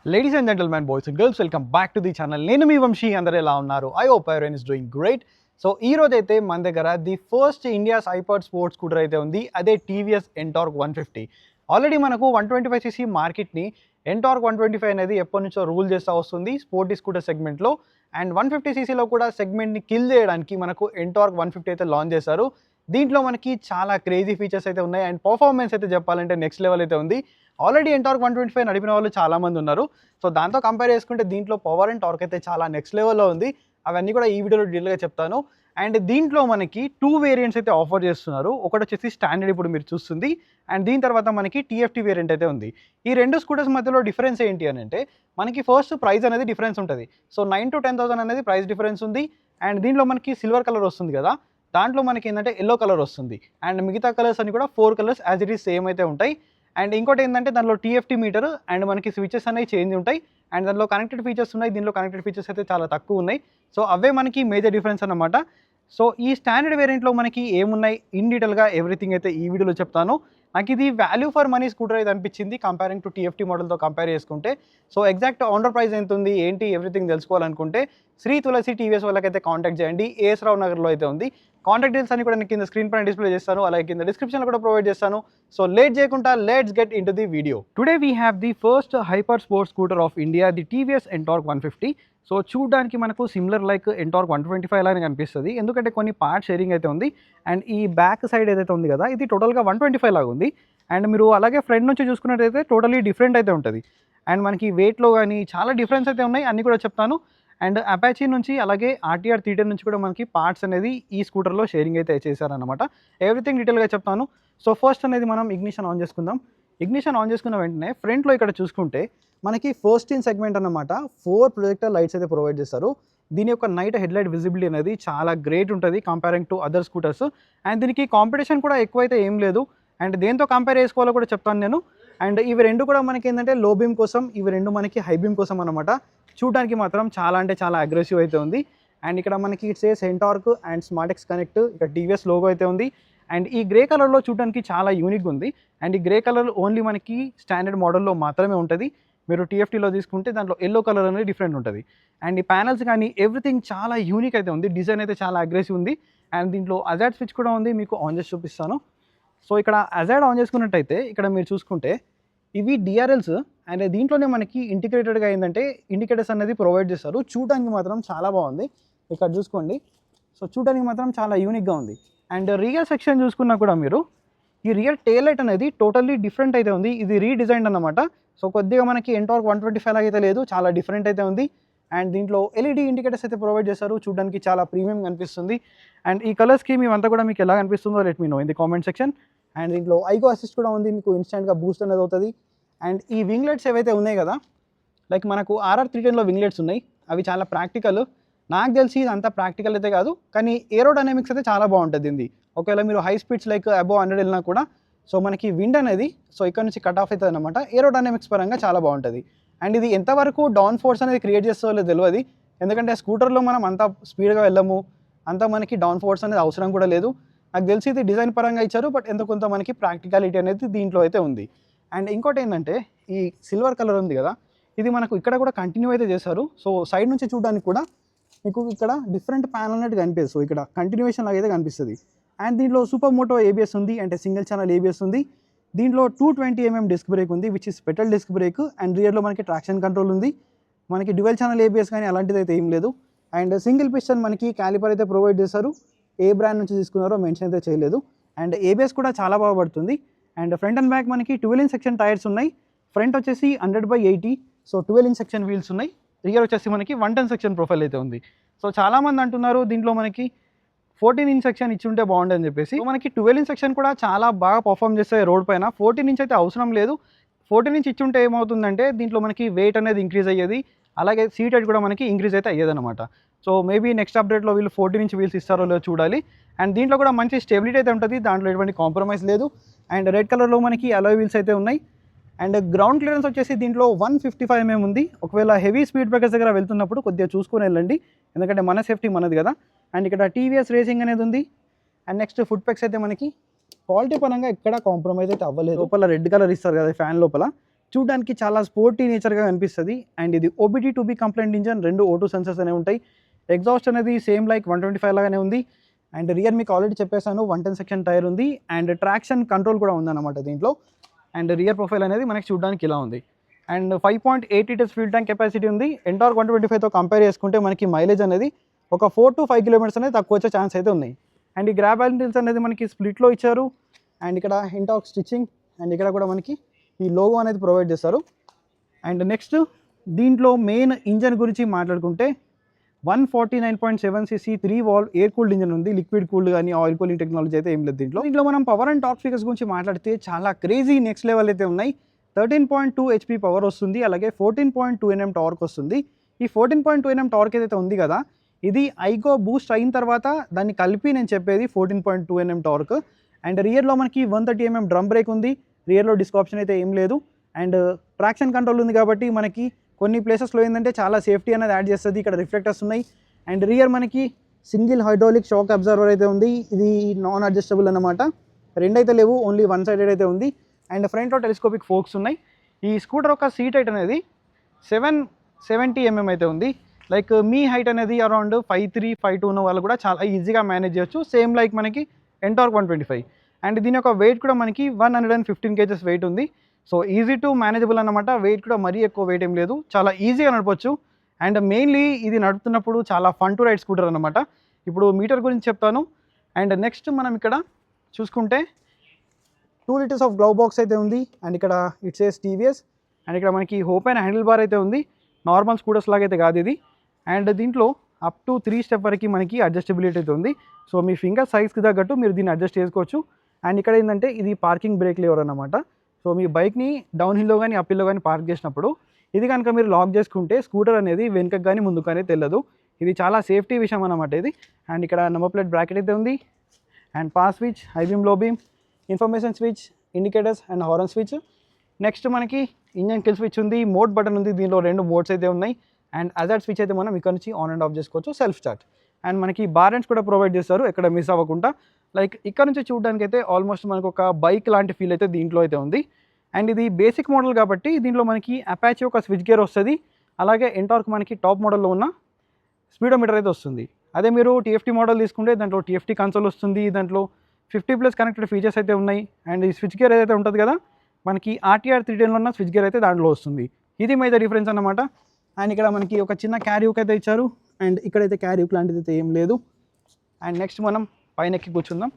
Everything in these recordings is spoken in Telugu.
Ladies and gentlemen, boys and girls, welcome back to the channel. నేను మీ వంశీ అందరూ ఎలా ఉన్నారు? I hope everyone is doing great. So ఈ రోజు అయితే మన దగ్గర the first India's hyper sports scooter అయితే ఉంది. అదే టీవీఎస్ ఎన్టార్క్ 150. ఆల్రెడీ మనకు 125cc మార్కెట్ని ఎన్టార్క్ 125 అనేది ఎప్పటి నుంచో రూల్ చేస్తూ వస్తుంది స్పోర్టీ స్కూటర్ సెగ్మెంట్లో. అండ్ 150ccలో కూడా సెగ్మెంట్ని కిల్ చేయడానికి మనకు ఎన్టార్క్ 150 అయితే లాంచ్ చేశారు. దీంట్లో మనకి చాలా క్రేజీ ఫీచర్స్ అయితే ఉన్నాయి అండ్ పర్ఫార్మెన్స్ అయితే చెప్పాలంటే నెక్స్ట్ లెవెల్ అయితే ఉంది. ఆల్రెడీ ఎన్టార్క్ 125 నడిపిన వాళ్ళు చాలామంది ఉన్నారు. సో దాంతో కంపేర్ చేసుకుంటే దీంట్లో పవర్ అండ్ టార్క్ అయితే చాలా నెక్స్ట్ లెవెల్లో ఉంది. అవన్నీ కూడా ఈ వీడియోలో డీటెయిల్గా చెప్తాను. అండ్ దీంట్లో మనకి 2 వేరియంట్స్ అయితే ఆఫర్ చేస్తున్నారు. ఒకటి వచ్చేసి స్టాండర్డ్ ఇప్పుడు మీరు చూస్తుంది, అండ్ దీని తర్వాత మనకి టీఎఫ్టీ వేరియంట్ అయితే ఉంది. ఈ రెండు స్కూటర్స్ మధ్యలో డిఫరెన్స్ ఏంటి అని అంటే మనకి ఫస్ట్ ప్రైస్ అనేది డిఫరెన్స్ ఉంటుంది. సో 9,000 to 10,000 అనేది ప్రైస్ డిఫరెన్స్ ఉంది. అండ్ దీంట్లో మనకి సిల్వర్ కలర్ వస్తుంది కదా, దాంట్లో మనకి ఏంటంటే ఎల్లో కలర్ వస్తుంది. అండ్ మిగతా కలర్స్ అన్ని కూడా 4 colours as it is same అయితే ఉంటాయి. అండ్ ఇంకోటి ఏంటంటే దానిలో టీఎఫ్టీ మీటర్ అండ్ మనకి స్విచెస్ అనేవి చేంజ్ ఉంటాయి. అండ్ దానిలో కనెక్టెడ్ ఫీచర్స్ ఉన్నాయి, దీనిలో కనెక్టెడ్ ఫీచర్స్ అయితే చాలా తక్కువ ఉన్నాయి. సో అవే మనకి మేజర్ డిఫరెన్స్ అన్నమాట. సో ఈ స్టాండర్డ్ వేరియంట్లో మనకి ఏమున్నాయి ఇన్ డీటెయిల్గా ఎవ్రీథింగ్ అయితే ఈ వీడియోలో చెప్తాను. నాకు ఇది వాల్యూ ఫర్ మనీ స్కూటర్ అయితే అనిపించింది కంపేరింగ్ టు టీఎఫ్టీ మోడల్తో కంపేర్ చేసుకుంటే. సో ఎగ్జాక్ట్ ఆనర్ ప్రైస్ ఎంత ఉంది ఏంటి ఎవ్రీథింగ్ తెలుసుకోవాలనుకుంటే శ్రీ తులసి టీవీఎస్ వాళ్ళకైతే కాంటాక్ట్ చేయండి. ఏఎస్ రావు నగర్లో అయితే ఉంది. కాంటాక్ట్ డీటెయిల్స్ అన్ని కూడా నేను కింద స్క్రీన్ పైన డిస్ప్లే చేస్తాను, అలాగే కింద డిస్క్రిప్షన్లో కూడా ప్రొవైడ్ చేస్తాను. సో లేట్ చేయకుండా let's get in to the video. Today we have the first hyper sports scooter of India, the TVS Ntorq 150. So చూడడానికి మనకు సిమిలర్ లైక్ ఎన్టార్క్ 125 లానే కనిపిస్తుంది, ఎందుకంటే కొన్ని పార్ట్ షేరింగ్ అయితే ఉంది. అండ్ ఈ బ్యాక్ సైడ్ ఏదైతే ఉంది కదా, ఇది టోటల్గా 125 లాగా ఉంది. అండ్ మీరు అలాగే ఫ్రంట్ నుంచి చూసుకున్నట్టయితే టోటలీ డిఫరెంట్ అయితే ఉంటుంది. అండ్ మనకి వెయిట్లో కానీ చాలా డిఫరెన్స్ అయితే ఉన్నాయి, అన్నీ కూడా చెప్తాను. అండ్ అపాచీ నుంచి అలాగే ఆర్టీఆర్ 310 నుంచి కూడా మనకి పార్ట్స్ అనేది ఈ స్కూటర్లో షేరింగ్ అయితే చేశారనమాట. ఎవ్రీథింగ్ డీటెయిల్గా చెప్తాను. సో ఫస్ట్ అనేది మనం ఇగ్నిషన్ ఆన్ చేసుకుందాం. ఇగ్నిషన్ ఆన్ చేసుకున్న వెంటనే ఫ్రంట్లో ఇక్కడ చూసుకుంటే మనకి ఫస్ట్ ఇన్ సెగ్మెంట్ అన్నమాట 4 ప్రొజెక్టర్ లైట్స్ అయితే ప్రొవైడ్ చేస్తారు. దీని యొక్క నైట్ హెడ్లైట్ విజిబిలిటీ అనేది చాలా గ్రేట్ ఉంటుంది comparing to other scooters. And దీనికి కాంపిటీషన్ కూడా ఎక్కువైతే ఏం లేదు. అండ్ దేంతో కంపేర్ చేసుకోవాలో కూడా చెప్తాను నేను. అండ్ ఇవి రెండు కూడా మనకి ఏంటంటే లో బీమ్ కోసం, ఇవి రెండు మనకి హై బీమ్ కోసం అనమాట. చూడడానికి మాత్రం చాలా అంటే చాలా అగ్రెసివ్ అయితే ఉంది. అండ్ ఇక్కడ మనకి సేస్ ఎన్టార్క్ అండ్ స్మార్టెక్స్ కనెక్ట్, ఇక్కడ టీవీఎస్ లోగో అయితే ఉంది. అండ్ ఈ గ్రే కలర్లో చూడడానికి చాలా యూనిక్ ఉంది. అండ్ ఈ గ్రే కలర్ ఓన్లీ మనకి స్టాండర్డ్ మోడల్లో మాత్రమే ఉంటుంది. మీరు టీఎఫ్టీలో తీసుకుంటే దాంట్లో ఎల్లో కలర్ అనేది డిఫరెంట్ ఉంటుంది. అండ్ ఈ ప్యానల్స్ కానీ ఎవ్రీథింగ్ చాలా యూనిక్ అయితే ఉంది. డిజైన్ అయితే చాలా అగ్రెసివ్ ఉంది. అండ్ దీంట్లో అజాడ్ స్విచ్ కూడా ఉంది, మీకు ఆన్ చేసి చూపిస్తాను. సో ఇక్కడ అజాడ్ ఆన్ చేసుకున్నట్టయితే ఇక్కడ మీరు చూసుకుంటే ఇవి డిఆర్ఎల్స్. అండ్ దీంట్లోనే మనకి ఇంటిగ్రేటెడ్గా ఏంటంటే ఇండికేటర్స్ అనేది ప్రొవైడ్ చేస్తారు. చూడడానికి మాత్రం చాలా బాగుంది, ఇక్కడ చూసుకోండి. సో చూడడానికి మాత్రం చాలా యూనిక్గా ఉంది. అండ్ రియర్ సెక్షన్ చూసుకున్నా కూడా మీరు ఈ రియర్ టేల్ లైట్ అనేది టోటల్లీ డిఫరెంట్ అయితే ఉంది. ఇది రీడిజైన్ అన్నమాట. సో కొద్దిగా మనకి ఎన్టార్క్ 125 లాగా అయితే లేదు, చాలా డిఫరెంట్ అయితే ఉంది. అండ్ దీంట్లో ఎల్ఈడి ఇండికేటర్స్ అయితే ప్రొవైడ్ చేస్తారు. చూడడానికి చాలా ప్రీమియం కనిపిస్తుంది. అండ్ ఈ కలర్ స్కీమ్ ఇవంతా కూడా మీకు ఎలా కనిపిస్తుందో let me know in the comment section. And దీంట్లో ఐగో అసిస్ట్ కూడా ఉంది, మీకు ఇన్స్టెంట్గా బూస్ట్ అనేది అవుతుంది. అండ్ ఈ వింగ్లెట్స్ ఏవైతే ఉన్నాయి కదా, లైక్ మనకు ఆర్ఆర్ 310లో వింగ్లెట్స్ ఉన్నాయి, అవి చాలా ప్రాక్టికల్. నాకు తెలిసి ఇది అంత ప్రాక్టికల్ అయితే కాదు, కానీ ఏరోడైనమిక్స్ అయితే చాలా బాగుంటుంది ఇది. ఒకవేళ మీరు హై స్పీడ్స్ లైక్ అబోవ్ 100 వెళ్ళినా కూడా సో మనకి విండ్ అనేది సో ఇక్కడ నుంచి కట్ ఆఫ్ అవుతుంది అనమాట. ఏరోడైనమిక్స్ పరంగా చాలా బాగుంటుంది. అండ్ ఇది ఎంతవరకు డౌన్ ఫోర్స్ అనేది క్రియేట్ చేస్తుందో తెలియదు, ఎందుకంటే స్కూటర్లో మనం అంత స్పీడ్గా వెళ్ళము, అంత మనకి డౌన్ ఫోర్స్ అనేది అవసరం కూడా లేదు. నాకు తెలిసి ఇది డిజైన్ పరంగా ఇచ్చారు, బట్ ఎంత కొంత మనకి ప్రాక్టికాలిటీ అనేది దీంట్లో అయితే ఉంది. అండ్ ఇంకోటి ఏంటంటే ఈ సిల్వర్ కలర్ ఉంది కదా, ఇది మనకు ఇక్కడ కూడా కంటిన్యూ అయితే చేశారు. సో సైడ్ నుంచి చూడడానికి కూడా మీకు ఇక్కడ డిఫరెంట్ ప్యానల్ అన్నట్టు కనిపిస్తుంది. సో ఇక్కడ కంటిన్యూషన్ లాగా అయితే కనిపిస్తుంది. అండ్ దీంట్లో సూపర్ మోటో ఏబిఎస్ ఉంది, అంటే సింగిల్ ఛానల్ ఏబిఎస్ ఉంది. దీంట్లో 220mm డిస్క్ బ్రేక్ ఉంది, which is petrol disc brake. And రియర్లో మనకి ట్రాక్షన్ కంట్రోల్ ఉంది. మనకి డ్యువల్ ఛానల్ ఏబిఎస్ కానీ అలాంటిది అయితే ఏం లేదు. అండ్ సింగిల్ పిస్టన్ మనకి క్యాలిపర్ అయితే ప్రొవైడ్ చేశారు. ఏ బ్రాండ్ నుంచి తీసుకున్నారో మెన్షన్ అయితే చేయలేదు. అండ్ ఏబిఎస్ కూడా చాలా బాగా పడుతుంది. అండ్ ఫ్రంట్ అండ్ బ్యాక్ మనకి 12" సెక్షన్ టైర్స్ ఉన్నాయి. ఫ్రంట్ వచ్చేసి 100/80, సో 12" సెక్షన్ వీల్స్ ఉన్నాయి. రియర్ వచ్చేసి మనకి 110 సెక్షన్ ప్రొఫైల్ అయితే ఉంది. సో చాలామంది అంటున్నారు దీంట్లో మనకి 14" సెక్షన్ ఇచ్చి ఉంటే బాగుండని చెప్పేసి. సో మనకి 12" సెక్షన్ కూడా చాలా బాగా పర్ఫామ్ చేస్తాయి రోడ్ పైన. 14" అయితే అవసరం లేదు. 14" ఇచ్చి ఉంటే ఏమవుతుందంటే దీంట్లో మనకి వెయిట్ అనేది ఇంక్రీజ్ అయ్యేది, అలాగే సీట్ హైట్ కూడా మనకి ఇంక్రీజ్ అయితే అయ్యేది అనమాట. సో మేబీ నెక్స్ట్ అప్డేట్లో వీళ్ళు 14" వీల్స్ ఇస్తారో లేదో చూడాలి. అండ్ దీంట్లో కూడా మంచి స్టెబిలిటీ అయితే ఉంటుంది, దాంట్లో ఎటువంటి కాంప్రమైజ్ లేదు. అండ్ రెడ్ కలర్లో మనకి అలాయ్ వీల్స్ అయితే ఉన్నాయి. అండ్ గ్రౌండ్ క్లియరెన్స్ వచ్చేసి దీంట్లో 155mm ఉంది. ఒకవేళ హెవీ స్పీడ్ బ్రేకర్స్ దగ్గర వెళ్తున్నప్పుడు కొద్దిగా చూసుకొని వెళ్ళండి, ఎందుకంటే మన సేఫ్టీ మనది కదా. అండ్ ఇక్కడ టీవీఎస్ రేసింగ్ అనేది ఉంది. అండ్ నెక్స్ట్ ఫుడ్ పెక్స్ అయితే మనకి క్వాలిటీ పరంగా ఎక్కడ కాంప్రమైజ్ అయితే అవ్వలేదు. లోపల రెడ్ కలర్ ఇస్తారు కదా ఫ్యాన్ లోపల, చూడడానికి చాలా స్పోర్టీ నేచర్గా కనిపిస్తుంది. అండ్ ఇది OBD two B compliant engine, 2 O2 sensors అనేవి ఉంటాయి. ఎగ్జాస్ట్ అనేది సేమ్ లైక్ 125 లాగానే ఉంది. అండ్ రియర్ మీకు ఆల్రెడీ చెప్పేసాను 110 సెక్షన్ టైర్ ఉంది. అండ్ ట్రాక్షన్ కంట్రోల్ కూడా ఉందన్నమాట దీంట్లో. అండ్ రియర్ ప్రొఫైల్ అనేది మనకి చూడడానికి ఇలా ఉంది. And 5.8 litres fuel tank capacity ఉంది. ఎంటార్క్ 125తో కంపేర్ చేసుకుంటే మనకి మైలేజ్ అనేది ఒక 4 to 5 కిలోమీటర్స్ అనేది తక్కువ వచ్చే ఛాన్స్ అయితే ఉన్నాయి. అండ్ ఈ గ్రాబ్ హ్యాండిల్స్ అనేది మనకి స్ప్లిట్లో ఇచ్చారు. అండ్ ఇక్కడ ఎంటార్క్ స్టిచ్చింగ్ అండ్ ఇక్కడ కూడా మనకి ఈ లోగో అనేది ప్రొవైడ్ చేస్తారు. అండ్ నెక్స్ట్ దీంట్లో మెయిన్ ఇంజన్ గురించి మాట్లాడుకుంటే 149.7 cc 3 valve air cooled engine ఉంది. లిక్విడ్ కూల్డ్ కానీ ఆయిల్ కూలింగ్ టెక్నాలజీ అయితే ఏం లేదు దీంట్లో మనం పవర్ అండ్ టార్క్ ఫిగర్స్ గురించి మాట్లాడితే చాలా క్రేజీ నెక్స్ట్ లెవెల్ అయితే ఉన్నాయి. 13.2 HP పవర్ వస్తుంది. అలాగే 14.2 Nm టార్క్ వస్తుంది. ఈ 14.2 Nm టార్క్ ఏదైతే ఉంది కదా, ఇది ఐగో బూస్ట్ అయిన తర్వాత దాన్ని కలిపి నేను చెప్పేది 14.2 Nm టార్క్. అండ్ రియర్లో మనకి 130 mm డ్రమ్ బ్రేక్ ఉంది. రియర్లో డిస్క్ ఆప్షన్ అయితే ఏం లేదు. అండ్ ట్రాక్షన్ కంట్రోల్ ఉంది కాబట్టి మనకి కొన్ని ప్లేసెస్లో ఏంటంటే చాలా సేఫ్టీ అనేది యాడ్ చేస్తుంది. ఇక్కడ రిఫ్లెక్టర్స్ ఉన్నాయి. అండ్ రియర్ మనకి సింగిల్ హైడ్రాలిక్ షాక్ అబ్జర్వర్ అయితే ఉంది. ఇది నాన్ అడ్జస్టబుల్ అన్నమాట. రెండైతే లేవు, ఓన్లీ వన్ సైడెడ్ అయితే ఉంది. అండ్ ఫ్రంట్లో టెలిస్కోపిక్ ఫోక్స్ ఉన్నాయి. ఈ స్కూటర్ యొక్క సీట్ హైట్ అనేది 770 mm అయితే ఉంది. లైక్ మీ హైట్ అనేది అరౌండ్ 5'3", 5'2" ఉన్న వాళ్ళు కూడా చాలా ఈజీగా మేనేజ్ చేయొచ్చు. సేమ్ లైక్ మనకి ఎంటార్క్ 125. అండ్ దీని యొక్క వెయిట్ కూడా మనకి 115 kgs వెయిట్ ఉంది. సో ఈజీ టు మేనేజబుల్ అన్నమాట. వెయిట్ కూడా మరీ ఎక్కువ వెయిట్ ఏం లేదు, చాలా ఈజీగా నడపచ్చు. అండ్ మెయిన్లీ ఇది నడుపుతున్నప్పుడు చాలా ఫన్ టు రైడ్ స్కూటర్ అనమాట. ఇప్పుడు మీటర్ గురించి చెప్తాను. అండ్ నెక్స్ట్ మనం ఇక్కడ చూసుకుంటే 2 liters ఆఫ్ గ్లవ్ బాక్స్ అయితే ఉంది. అండ్ ఇక్కడ ఇట్స్ ఏస్ TVS. అండ్ ఇక్కడ మనకి ఓపెన్ హ్యాండిల్ బార్ అయితే ఉంది. నార్మల్ స్కూటర్స్ లాగా అయితే కాదు ఇది. అండ్ దీంట్లో అప్ టు 3 స్టెప్ వరకు మనకి అడ్జస్టబిలిటీ అయితే ఉంది. సో మీ ఫింగర్ సైజ్కి తగ్గట్టు మీరు దీన్ని అడ్జస్ట్ చేసుకోవచ్చు. అండ్ ఇక్కడ ఏంటంటే ఇది పార్కింగ్ బ్రేక్ లివర్ అన్నమాట. సో మీ బైక్ని డౌన్ హిల్లో కానీ అప్ హిల్లో కానీ పార్క్ చేసినప్పుడు ఇది కనుక మీరు లాక్ చేసుకుంటే స్కూటర్ అనేది వెనుకకు కానీ ముందుకు కానీ తెలియదు. ఇది చాలా సేఫ్టీ విషయం అన్నమాట ఇది. అండ్ ఇక్కడ నెంబర్ ప్లేట్ బ్రాకెట్ అయితే ఉంది. And pass switch, high beam, లో beam, information switch, indicators and horn switch. Next మనకి ఇంజన్ కిల్ స్విచ్ ఉంది. మోడ్ బటన్ ఉంది. దీనిలో 2 మోడ్స్ అయితే ఉన్నాయి. అండ్ అజార్ట్ స్విచ్ అయితే మనం ఇక్కడ నుంచి ఆన్ అండ్ ఆఫ్ చేసుకోవచ్చు, సెల్ఫ్ స్టార్ట్. అండ్ మనకి బార్ ఎండ్స్ కూడా ప్రొవైడ్ చేస్తారు ఎక్కడ మిస్ అవ్వకుండా. లైక్ ఇక్కడ నుంచి చూడడానికి అయితే ఆల్మోస్ట్ మనకు ఒక బైక్ లాంటి ఫీల్ అయితే దీంట్లో అయితే ఉంది. అండ్ ఇది బేసిక్ మోడల్ కాబట్టి దీంట్లో మనకి అపాచీ ఒక స్విచ్ గేర్ వస్తుంది. అలాగే ఎంటార్క్ మనకి టాప్ మోడల్లో ఉన్న స్పీడోమీటర్ అయితే వస్తుంది. అదే మీరు TFT మోడల్ తీసుకుంటే దాంట్లో TFT కన్సోల్ వస్తుంది. దాంట్లో 50+ కనెక్టెడ్ ఫీచర్స్ అయితే ఉన్నాయి. అండ్ ఈ స్విచ్ గేర్ ఏదైతే ఉంటుంది కదా, మనకి RTR 310లో ఉన్న స్విచ్ గేర్ అయితే దాంట్లో వస్తుంది. ఇది మేజర్ డిఫరెన్స్ అన్నమాట. అండ్ ఇక్కడ మనకి ఒక చిన్న క్యారీ హుక్ అయితే ఇచ్చారు. అండ్ ఇక్కడైతే క్యారీ హుక్ లాంటిది అయితే ఏం లేదు. అండ్ నెక్స్ట్ మనం పైన ఎక్కి కూర్చుందాం.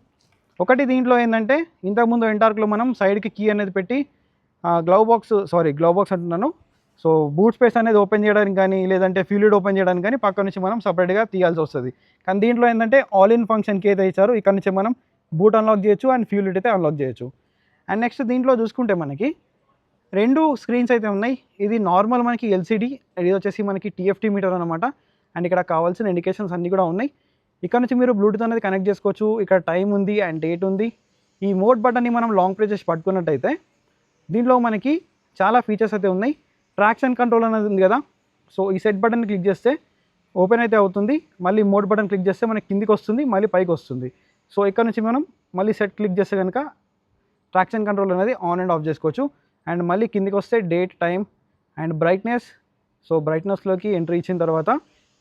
ఒకటి దీంట్లో ఏంటంటే ఇంతకుముందు ఎంటార్క్లో మనం సైడ్కి కీ అనేది పెట్టి గ్లవ్ బాక్స్ అంటున్నాను. సో బూట్ స్పేస్ అనేది ఓపెన్ చేయడానికి కానీ లేదంటే ఫ్యూలిడ్ ఓపెన్ చేయడానికి కానీ పక్క నుంచి మనం సపరేట్గా తీయాల్సి వస్తుంది. కానీ దీంట్లో ఏంటంటే ఆల్ ఇన్ ఫంక్షన్ కీ అయితే ఇచ్చారు. ఇక్కడ నుంచి మనం బూట్ అన్లాక్ చేయొచ్చు అండ్ ఫ్యూలిడ్ అయితే అన్లాక్ చేయొచ్చు. అండ్ నెక్స్ట్ దీంట్లో చూసుకుంటే మనకి 2 స్క్రీన్స్ అయితే ఉన్నాయి. ఇది నార్మల్ మనకి LCD, ఇది వచ్చేసి మనకి TFT మీటర్ అనమాట. అండ్ ఇక్కడ కావాల్సిన ఇండికేషన్స్ అన్నీ కూడా ఉన్నాయి. ఇక్కడ నుంచి మీరు బ్లూటూత్ అనేది కనెక్ట్ చేసుకోవచ్చు. ఇక్కడ టైం ఉంది అండ్ డేట్ ఉంది. ఈ మోడ్ బటన్ని మనం లాంగ్ ప్రెస్ చేసి పట్టుకున్నట్టయితే దీంట్లో మనకి చాలా ఫీచర్స్ అయితే ఉన్నాయి. ట్రాక్షన్ కంట్రోల్ అనేది ఉంది కదా, సో ఈ సెట్ బటన్ క్లిక్ చేస్తే ఓపెన్ అయితే అవుతుంది. మళ్ళీ మోడ్ బటన్ క్లిక్ చేస్తే మనకి కిందికి వస్తుంది, మళ్ళీ పైకి వస్తుంది. సో ఇక్కడ నుంచి మనం మళ్ళీ సెట్ క్లిక్ చేస్తే కనుక ట్రాక్షన్ కంట్రోల్ అనేది ఆన్ అండ్ ఆఫ్ చేసుకోవచ్చు. అండ్ మళ్ళీ కిందికి వస్తే date, time and brightness. So బ్రైట్నెస్లోకి ఎంట్రీ ఇచ్చిన తర్వాత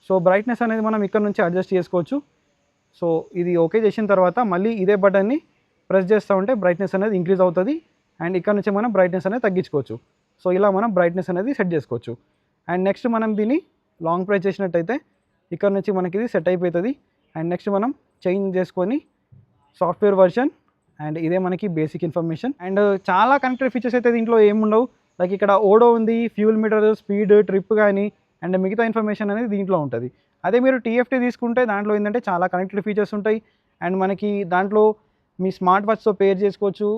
సో బ్రైట్నెస్ అనేది మనం ఇక్కడ నుంచి అడ్జస్ట్ చేసుకోవచ్చు. సో ఇది ఓకే చేసిన తర్వాత మళ్ళీ ఇదే బటన్ని ప్రెస్ చేస్తూ ఉంటే బ్రైట్నెస్ అనేది ఇంక్రీజ్ అవుతుంది. అండ్ ఇక్కడ నుంచి మనం బ్రైట్నెస్ అనేది తగ్గించుకోవచ్చు. సో ఇలా మనం బ్రైట్నెస్ అనేది సెట్ చేసుకోవచ్చు. అండ్ నెక్స్ట్ మనం దీన్ని లాంగ్ ప్రెస్ చేసినట్టయితే ఇక్కడ నుంచి మనకి ఇది సెట్ అయిపోతుంది. అండ్ నెక్స్ట్ మనం చేంజ్ చేసుకొని సాఫ్ట్వేర్ వర్షన్ అండ్ ఇదే మనకి బేసిక్ ఇన్ఫర్మేషన్. అండ్ చాలా కనెక్టెడ్ ఫీచర్స్ అయితే దీంట్లో ఏముండవు. లైక్ ఇక్కడ ఓడో ఉంది, ఫ్యూల్ మీటర్, స్పీడ్, ట్రిప్ కానీ అండ్ మిగతా ఇన్ఫర్మేషన్ అనేది దీంట్లో ఉంటుంది. అదే మీరు TFT తీసుకుంటే దాంట్లో ఏంటంటే చాలా కనెక్టెడ్ ఫీచర్స్ ఉంటాయి. అండ్ మనకి దాంట్లో మీ స్మార్ట్ వాచ్తో పేర్ చేసుకోవచ్చు.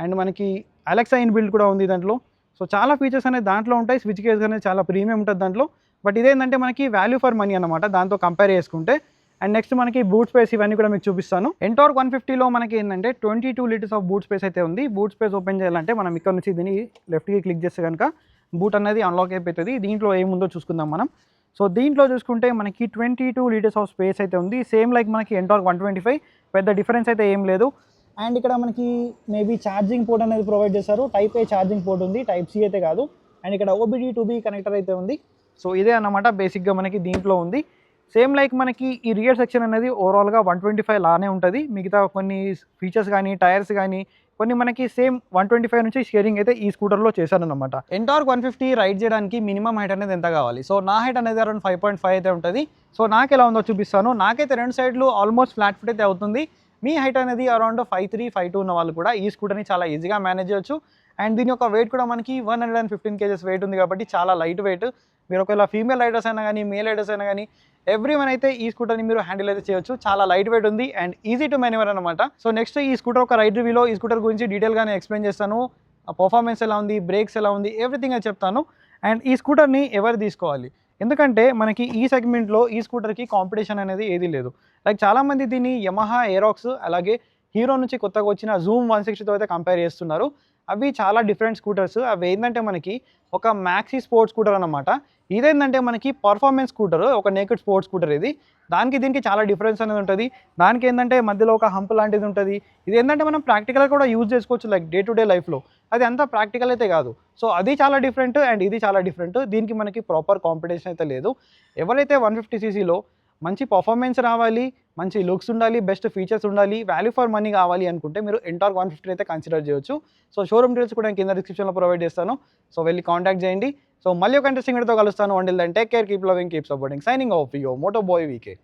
అండ్ మనకి అలెక్సా ఇన్బిల్డ్ కూడా ఉంది దాంట్లో. సో చాలా ఫీచర్స్ అనేది దాంట్లో ఉంటాయి. స్విచ్ గేర్స్ అనేది చాలా ప్రీమియం ఉంటుంది దాంట్లో. బట్ ఇదేంటంటే మనకి వాల్యూ ఫర్ మనీ అన్నమాట దాంతో కంపేర్ చేసుకుంటే. అండ్ నెక్స్ట్ మనకి బూట్ స్పేస్ ఇవన్నీ కూడా మీకు చూపిస్తాను. ఎంటార్క్ 150లో మనకి ఏంటంటే 22 liters ఆఫ్ బూట్ స్పేస్ అయితే ఉంది. బూట్ స్పేస్ ఓపెన్ చేయాలంటే మనం ఇక్కడ నుంచి దీన్ని లెఫ్ట్కి క్లిక్ చేస్తే కనుక బూట్ అనేది అన్లాక్ అయిపోతుంది. దీంట్లో ఏముందో చూసుకుందాం మనం. సో దీంట్లో చూసుకుంటే మనకి 22 liters ఆఫ్ స్పేస్ అయితే ఉంది. సేమ్ లైక్ మనకి ఎంటార్క్ 125, పెద్ద డిఫరెన్స్ అయితే ఏం లేదు. అండ్ ఇక్కడ మనకి మేబీ ఛార్జింగ్ పోర్ట్ అనేది ప్రొవైడ్ చేస్తారు. టైప్ ఏ ఛార్జింగ్ పోర్ట్ ఉంది, టైప్ సి అయితే కాదు. అండ్ ఇక్కడ ఓబిడి టు బి కనెక్టర్ అయితే ఉంది. సో ఇదే అన్నమాట బేసిక్గా మనకి దీంట్లో ఉంది. సేమ్ లైక్ మనకి ఈ రియర్ సెక్షన్ అనేది ఓవరాల్గా 125 లానే ఉంటుంది. మిగతా కొన్ని ఫీచర్స్ కానీ టైర్స్ కానీ కొన్ని మనకి సేమ్ 125 నుంచి షేరింగ్ అయితే ఈ స్కూటర్లో చేశారనమాట. ఎంటార్క్ 150 రైడ్ చేయడానికి మినిమం హైట్ అనేది ఎంత కావాలి? సో నా హైట్ అనేది అరౌండ్ 5.5 అయితే ఉంటుంది. సో నాకు ఎలా ఉందో చూపిస్తాను. నాకైతే రెండు సైడ్లు ఆల్మోస్ట్ ఫ్లాట్ ఫుట్ అయితే అవుతుంది. మీ హైట్ అనేది అరౌండ్ 5'3", 5'2" ఉన్న వాళ్ళు కూడా ఈ స్కూటర్ని చాలా ఈజీగా మేనేజ్ చేయొచ్చు. అండ్ దీని యొక్క వెయిట్ కూడా మనకి 115 kgs వెయిట్ ఉంది కాబట్టి చాలా లైట్ వెయిట్. మీరు ఒకవేళ ఫీమేల్ రైడర్స్ అయినా కానీ మేల్ రైడర్స్ అయినా కానీ ఎవ్రీ వన్ అయితే ఈ స్కూటర్ని మీరు హ్యాండిల్ అయితే చేయొచ్చు. చాలా లైట్ వెయిట్ ఉంది అండ్ ఈజీ టు మెనూవర్ అనమాట. సో నెక్స్ట్ ఈ స్కూటర్ ఒక రైడ్ రివ్యూలో ఈ స్కూటర్ గురించి డీటెయిల్గానే ఎక్స్ప్లెయిన్ చేస్తాను. పర్ఫార్మెన్స్ ఎలా ఉంది, బ్రేక్స్ ఎలా ఉంది, ఎవ్రీథింగ్ అని చెప్తాను. అండ్ ఈ స్కూటర్ని ఎవరు తీసుకోవాలి? ఎందుకంటే మనకి ఈ సెగ్మెంట్లో ఈ స్కూటర్కి కాంపిటీషన్ అనేది ఏది లేదు. లైక్ చాలామంది దీన్ని యమహా ఏరాక్స్ అలాగే హీరో నుంచి కొత్తగా వచ్చిన జూమ్ 160తో అయితే కంపేర్ చేస్తున్నారు. అవి చాలా డిఫరెంట్ స్కూటర్స్. అవి ఏంటంటే మనకి ఒక మ్యాక్సీ స్పోర్ట్స్ స్కూటర్ అనమాట. ఇదేంటంటే మనకి పర్ఫార్మెన్స్ స్కూటర్, ఒక నేకెడ్ స్పోర్ట్స్ స్కూటర్ ఇది. దానికి దీనికి చాలా డిఫరెన్స్ అనేది ఉంటుంది. దానికి ఏంటంటే మధ్యలో ఒక హంప్ లాంటిది ఉంటుంది. ఇది ఏంటంటే మనం ప్రాక్టికల్గా కూడా యూజ్ చేసుకోవచ్చు లైక్ డే టు డే లైఫ్లో. అది అంతా ప్రాక్టికల్ అయితే కాదు. సో అది చాలా డిఫరెంట్ అండ్ ఇది చాలా డిఫరెంట్. దీనికి మనకి ప్రాపర్ కాంపిటీషన్ అయితే లేదు. ఎవరైతే 150cc మంచి పర్ఫార్మెన్స్ రావాలి, మంచి లుక్స్ ఉండాలి, బెస్ట్ ఫీచర్స్ ఉండాలి, వాల్యూ ఫర్ మనీ కావాలి అనుకుంటే మీరు ఎంటార్క్ 150 అయితే కన్సిడర్ చేయొచ్చు. సో షోరూమ్ డీటెయిల్స్ కూడా కింద డిస్క్రిప్షన్లో ప్రొవైడ్ చేస్తాను. సో వెళ్ళి కాంటాక్ట్ చేయండి. సో మళ్ళీ ఒక ఇంట్రెస్టింగ్ వీడియోతో కలుస్తాను. Until then take care, keep loving, keep supporting. Signing off your moto boy VK.